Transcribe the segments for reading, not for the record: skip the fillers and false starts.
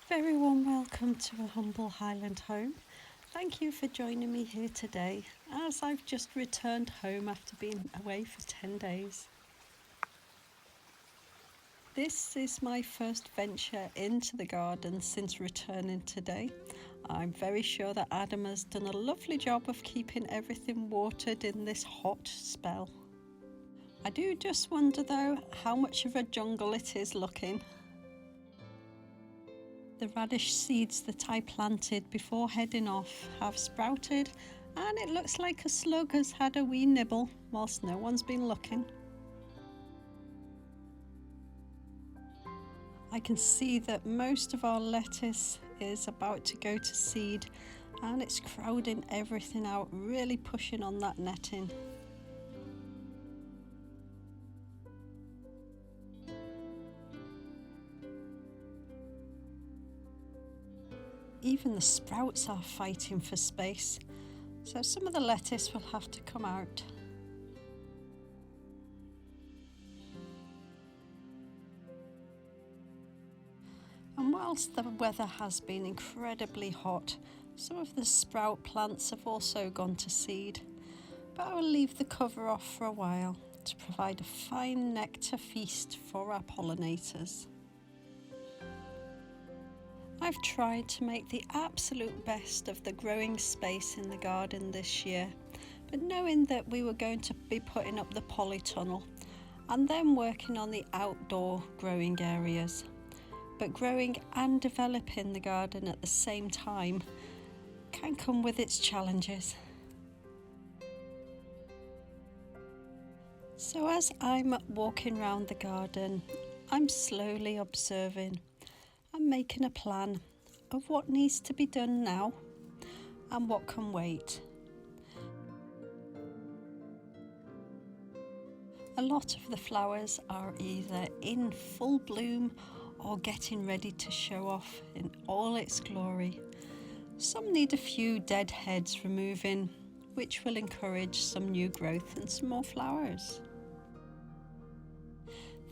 Very warm welcome to a humble Highland home. Thank you for joining me here today as I've just returned home after being away for 10 days. This is my first venture into the garden since returning today. I'm very sure that Adam has done a lovely job of keeping everything watered in this hot spell. I do just wonder though how much of a jungle it is looking. The radish seeds that I planted before heading off have sprouted, and it looks like a slug has had a wee nibble whilst no one's been looking. I can see that most of our lettuce is about to go to seed, and it's crowding everything out, really pushing on that netting. Even the sprouts are fighting for space, so some of the lettuce will have to come out. And whilst the weather has been incredibly hot, some of the sprout plants have also gone to seed, but I will leave the cover off for a while to provide a fine nectar feast for our pollinators. I've tried to make the absolute best of the growing space in the garden this year, but knowing that we were going to be putting up the polytunnel and then working on the outdoor growing areas. But growing and developing the garden at the same time can come with its challenges. So as I'm walking around the garden, I'm slowly observing and making a plan of what needs to be done now and what can wait. A lot of the flowers are either in full bloom or getting ready to show off in all its glory. Some need a few dead heads removing, which will encourage some new growth and some more flowers.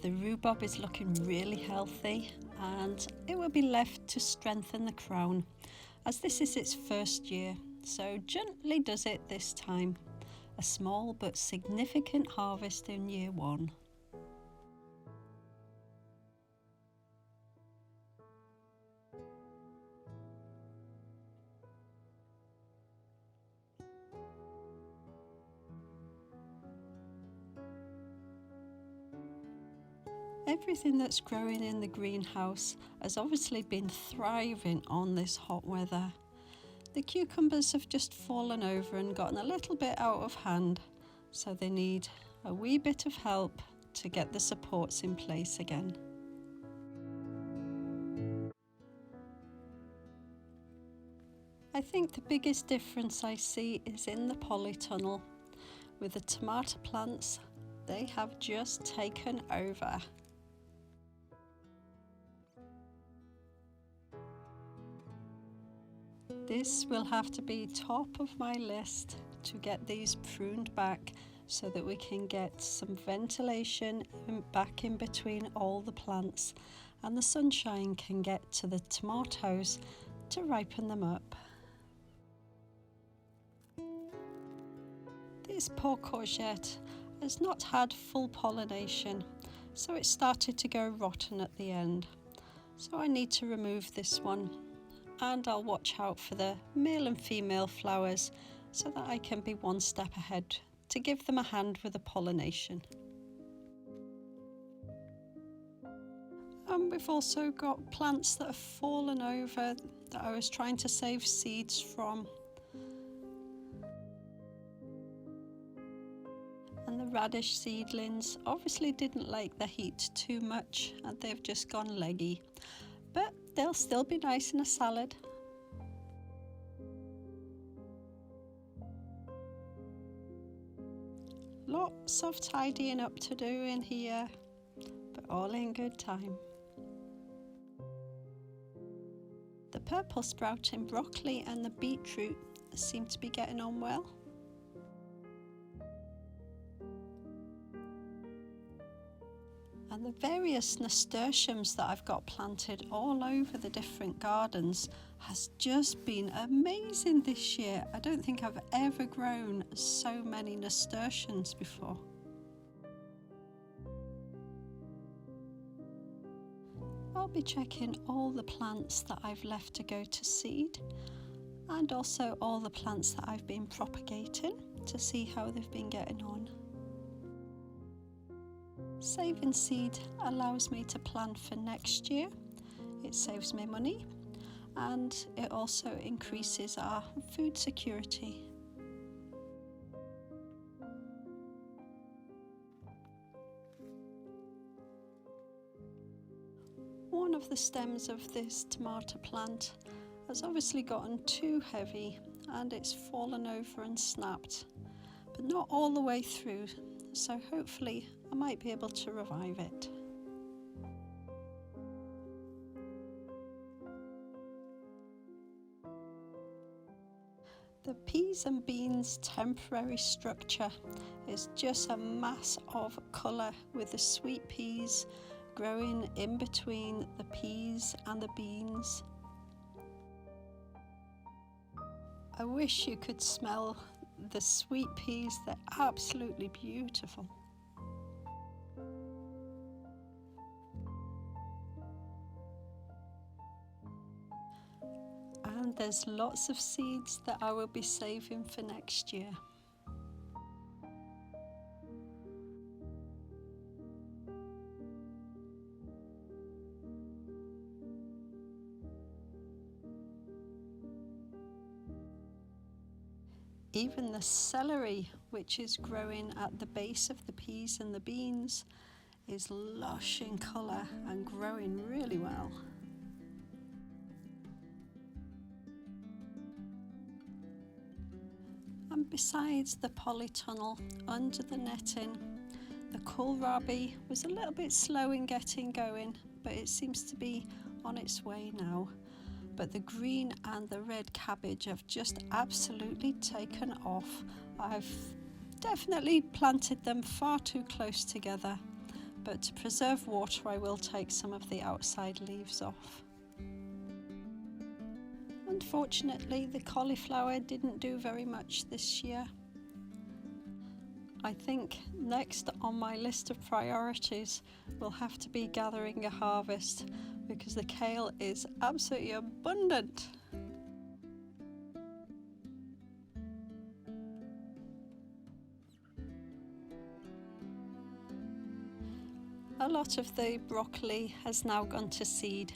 The rhubarb is looking really healthy, and it will be left to strengthen the crown as this is its first year, so gently does it this time. A small but significant harvest in year one. Everything that's growing in the greenhouse has obviously been thriving on this hot weather. The cucumbers have just fallen over and gotten a little bit out of hand, so they need a wee bit of help to get the supports in place again. I think the biggest difference I see is in the polytunnel. With the tomato plants, they have just taken over. This will have to be top of my list to get these pruned back so that we can get some ventilation back in between all the plants and the sunshine can get to the tomatoes to ripen them up. This poor courgette has not had full pollination, so it started to go rotten at the end. So I need to remove this one, and I'll watch out for the male and female flowers so that I can be one step ahead to give them a hand with the pollination. And we've also got plants that have fallen over that I was trying to save seeds from. And the radish seedlings obviously didn't like the heat too much and they've just gone leggy, but they'll still be nice in a salad. Lots of tidying up to do in here, but all in good time. The purple sprouting broccoli and the beetroot seem to be getting on well. And The various nasturtiums that I've got planted all over the different gardens has just been amazing this year. I don't think I've ever grown so many nasturtiums before. I'll be checking all the plants that I've left to go to seed, and also all the plants that I've been propagating to see how they've been getting on. Saving seed allows me to plan for next year. It saves me money and it also increases our food security. One of the stems of this tomato plant has obviously gotten too heavy and it's fallen over and snapped, but not all the way through, so hopefully I might be able to revive it. The peas and beans temporary structure is just a mass of colour, with the sweet peas growing in between the peas and the beans. I wish you could smell the sweet peas, they're absolutely beautiful. And there's lots of seeds that I will be saving for next year. Even the celery, which is growing at the base of the peas and the beans, is lush in colour and growing really well. And besides the polytunnel, under the netting, the kohlrabi was a little bit slow in getting going, but it seems to be on its way now. But the green and the red cabbage have just absolutely taken off. I've definitely planted them far too close together, but to preserve water I will take some of the outside leaves off. Unfortunately, the cauliflower didn't do very much this year. I think next on my list of priorities will have to be gathering a harvest, because the kale is absolutely abundant. A lot of the broccoli has now gone to seed,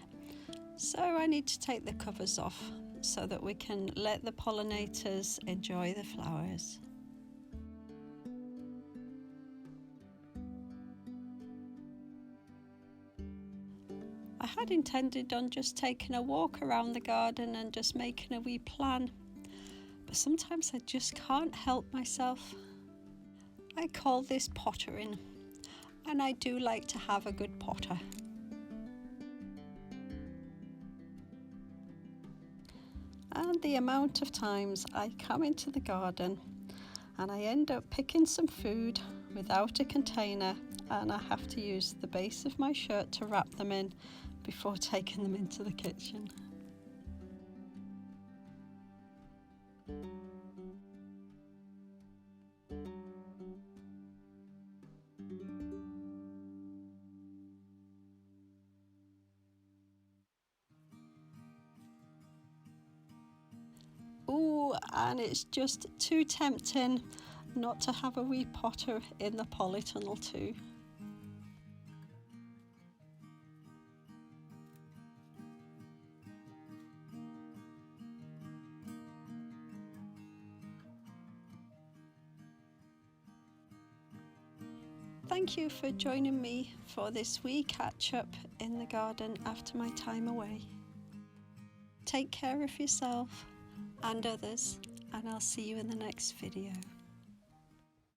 so I need to take the covers off so that we can let the pollinators enjoy the flowers. I had intended on just taking a walk around the garden and just making a wee plan, but sometimes I just can't help myself. I call this pottering, and I do like to have a good potter. And the amount of times I come into the garden and I end up picking some food without a container, and I have to use the base of my shirt to wrap them in before taking them into the kitchen. Ooh, and it's just too tempting not to have a wee potter in the polytunnel too. Thank you for joining me for this wee catch up in the garden after my time away. Take care of yourself and others, and I'll see you in the next video.